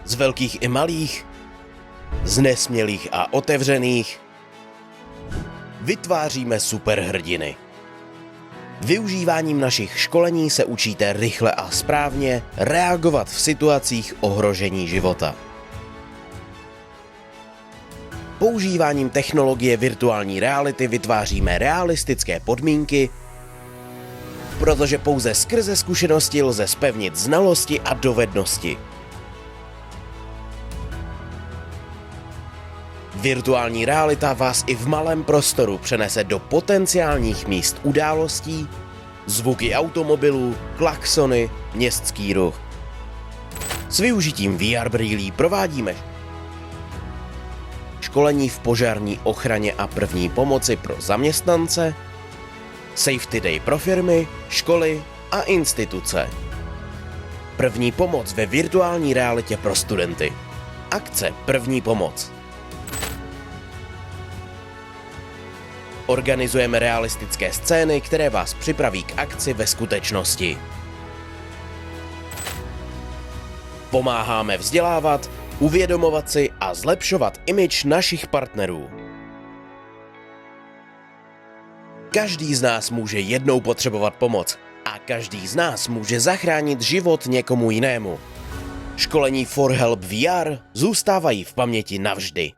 z velkých i malých, z nesmělých a otevřených, vytváříme superhrdiny. Využíváním našich školení se učíte rychle a správně reagovat v situacích ohrožení života. Používáním technologie virtuální reality vytváříme realistické podmínky, protože pouze skrze zkušenosti lze zpevnit znalosti a dovednosti. Virtuální realita vás i v malém prostoru přenese do potenciálních míst událostí, zvuky automobilů, klaxony, městský ruch. S využitím VR brýlí provádíme školení v požární ochraně a první pomoci pro zaměstnance, Safety Day pro firmy, školy a instituce. První pomoc ve virtuální realitě pro studenty. Akce První pomoc. Organizujeme realistické scény, které vás připraví k akci ve skutečnosti. Pomáháme vzdělávat, uvědomovat si a zlepšovat image našich partnerů. Každý z nás může jednou potřebovat pomoc a každý z nás může zachránit život někomu jinému. Školení For Help VR zůstávají v paměti navždy.